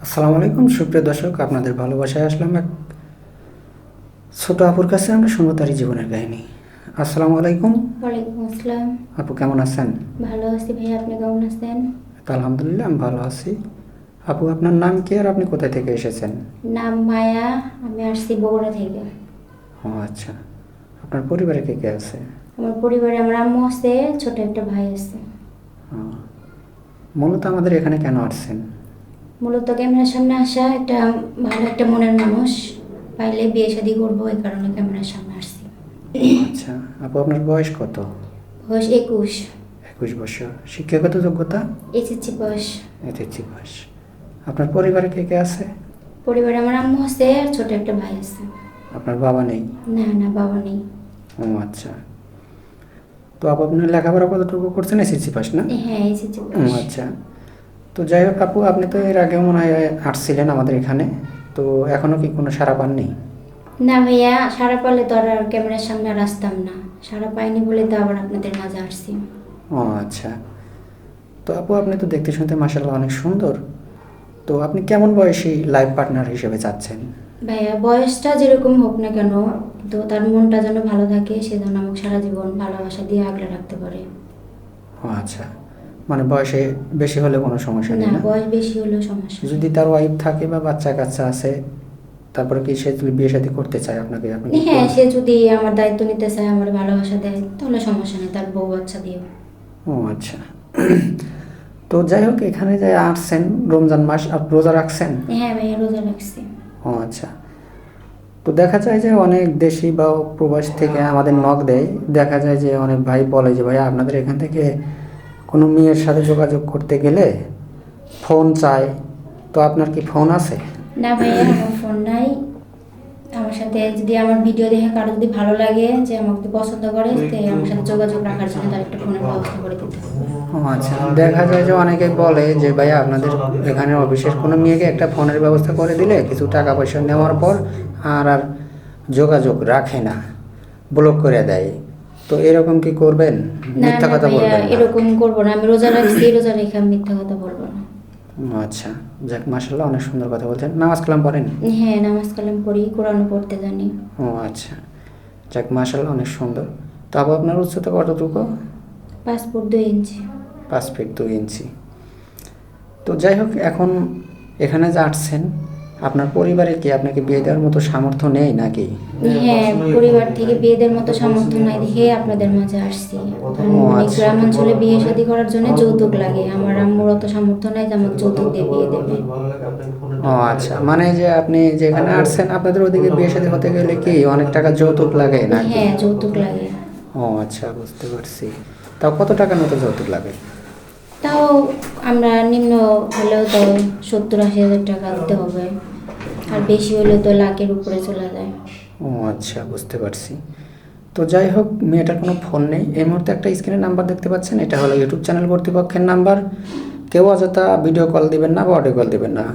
আসসালামু আলাইকুম সুপ্রিয় দর্শক, আপনাদের ভালোবাসায় আসলাম এক ছোট আপুর কাছে। আমরা শুনবো তারই জীবনের কাহিনী। আসসালামু আলাইকুম। ওয়ালাইকুম আসসালাম। আপু কেমন আছেন? ভালো আছি ভাইয়া, আপনি কেমন আছেন? তো আলহামদুলিল্লাহ আমি ভালো আছি। আপু আপনার নাম কি আর আপনি কোথা থেকে এসেছেন? নাম মায়া, আমি আসছি বগুড়া থেকে। ও আচ্ছা, আপনার পরিবারে কে কে আছে? আমার পরিবারে আমার আম্মু আছে, ছোট একটা ভাই আছে। ও, মূলত আমাদের এখানে কেন আসছেন? মূলত ক্যামেরার সামনে আসা একটা ভালো একটা মনের মানুষ পাইলে বিয়ে শাদী করবো, এই কারণে ক্যামেরার সামনে আসছি। আচ্ছা, আপু আপনার বয়স কত? বয়স 21। 21 বছর। শিক্ষাগত যোগ্যতা? SSC pass. SSC pass. আপনার পরিবারে কে কে আছে? পরিবারে আমার আম্মু আছে আর ছোট একটা ভাই আছে। আপনার বাবা নেই? না না, বাবা নেই। ও আচ্ছা। তো আপু আপনি লেখাপড়া কতটুকু করছেন? এসএসসি পাস না? হ্যাঁ, এসএসসি পাস। আচ্ছা। তো যাই হোক আপু, আপনি তো এর আগেও মনে হয় আসছিলেন আমাদের এখানে, তো এখনও কি কোনো সাড়া পাননি? না ভাইয়া, সারা পালে তো আর ক্যামেরার সামনে আর আসতাম না। সারা পাইনি বলে তো আবার আপনাদের মাঝে আসছি। ও আচ্ছা। তো আপু আপনি তো দেখতে শুনতে মাশাআল্লাহ অনেক সুন্দর। তো আপনি কেমন বয়সী লাইফ পার্টনার হিসেবে চাচ্ছেন? ভাইয়া বয়সটা যেরকম হোক না কেন, তো তার মনটা যেন ভালো থাকে, সে যেন আমাকে সারা জীবন ভালোবাসা দিয়ে আগলে রাখতে পারে। ও আচ্ছা, মানে বয়সে বেশি হলে কোনো সমস্যা না, নেই না? বয়স বেশি হলেও সমস্যা নেই। যদি তার ওয়াইফ থাকে বা বাচ্চা কাচ্চা আছে, তারপরে কি সে যদি বিয়ে শাদী করতে চায় আপনাকে, আপনি কি হ্যাঁ, করবেন? সে যদি আমার দায়িত্ব নিতে চায়, আমার ভালোবাসা দেয়, তাহলে সমস্যা নেই, তার বউ বাচ্চা দিও। ও আচ্ছা। তো যাই হোক, এখানে যে আসছেন রমজান মাস, আপনি রোজা রাখছেন? হ্যাঁ ভাইয়া, রোজা রাখছি। ও আচ্ছা। তো দেখা যায় যে অনেক দেশি বা প্রবাস থেকে আমাদের নক দেয়। দেখা যায় যে অনেক ভাই বলে যে ভাই আপনাদের এখান থেকে কোনো মেয়ের সাথে যোগাযোগ করতে গেলে ফোন চায়। তো আপনার কি ফোন আছে? না ভাইয়া, আমার ফোন নাই। আমার সাথে যদি আমার ভিডিও দেখে কারো যদি ভালো লাগে, যে আমাকে যদি পছন্দ করে, তো আমার সাথে যোগাযোগ রাখার জন্য তার একটা ফোনের ব্যবস্থা করে দিতে হবে। ও আচ্ছা। দেখা যায় যে অনেকে বলে যে ভাই আপনাদের এখানে অফিসের কোনো মেয়েকে একটা ফোনের ব্যবস্থা করে দিলে কিছু টাকা পয়সা নেওয়ার পর আর আর যোগাযোগ রাখে না, ব্লক করে দেয়। তো এরকম কি করবেন? না মিথ্যা না কথা ভাইয়া, বলবেন না। এরকম করবো না। আমি রোজা রাখছি, রোজা রেখে আমি মিথ্যা কথা বলবো না। আচ্ছা, যাক মাশাআল্লাহ অনেক সুন্দর কথা বলছেন। নামাজ কালাম পড়েন? হ্যাঁ, নামাজ কালাম পড়ি, কোরআন পড়তে জানি। ও আচ্ছা, যাক মাশাআল্লাহ অনেক সুন্দর। তো আপু আপনার উচ্চতা কতটুকু? 5 ফুট 2 ইঞ্চি। 5 ফিট 2 ইঞ্চি। তো যাই হোক, এখন এখানে যে আসছেন, আপনার পরিবারে কি আপনাকে বিয়ে দেওয়ার মতো সামর্থ্য নেই নাকি? হ্যাঁ, পরিবার থেকে বিয়েদের মতো সামর্থ্য নাই দেখে আপনাদের মাঝে আসছি। কারণ ও এই আচ্ছা। গ্রাম অঞ্চলে বিয়ে শাদী করার জন্য যৌতুক লাগে। আমার আম্মুর অত সামর্থ্য নাই যে আমাকে যৌতুক দিয়ে বিয়ে দেবে। ও আচ্ছা, মানে যে আপনি যেখানে আসছেন আপনাদের ওদিকে বিয়ে শাদী হতে গেলে কি অনেক টাকা যৌতুক লাগে নাকি? হ্যাঁ, যৌতুক লাগে। ও আচ্ছা, বুঝতে পারছি। তাও কত টাকার মতো যৌতুক লাগে? তাও আমরা নিম্ন হলেও তো 70-80 হাজার টাকা দিতে হবে, আর বেশি হলেও তো লাখের উপরে চলে যায়। ও আচ্ছা, বুঝতে পারছি। তো যাই হোক, মেয়েটার কোনো ফোন নেই এই মুহূর্তে। একটা স্ক্রিনে নাম্বার দেখতে পাচ্ছেন, এটা হলো ইউটিউব চ্যানেল কর্তৃপক্ষের নাম্বার। কেউ অযথা ভিডিও কল দিবেন না বা অডিও কল দিবেন না।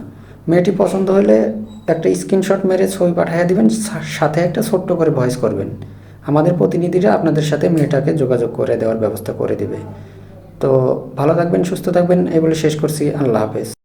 মেয়েটি পছন্দ হলে একটা স্ক্রিনশট মেরে ছবি পাঠিয়ে দিবেন, সাথে একটা ছোট্ট করে ভয়েস করবেন। আমাদের প্রতিনিধিরা আপনাদের সাথে মেয়েটাকে যোগাযোগ করে দেওয়ার ব্যবস্থা করে দিবে। তো ভালো থাকবেন, সুস্থ থাকবেন, এই বলে শেষ করছি। আল্লাহ হাফেজ।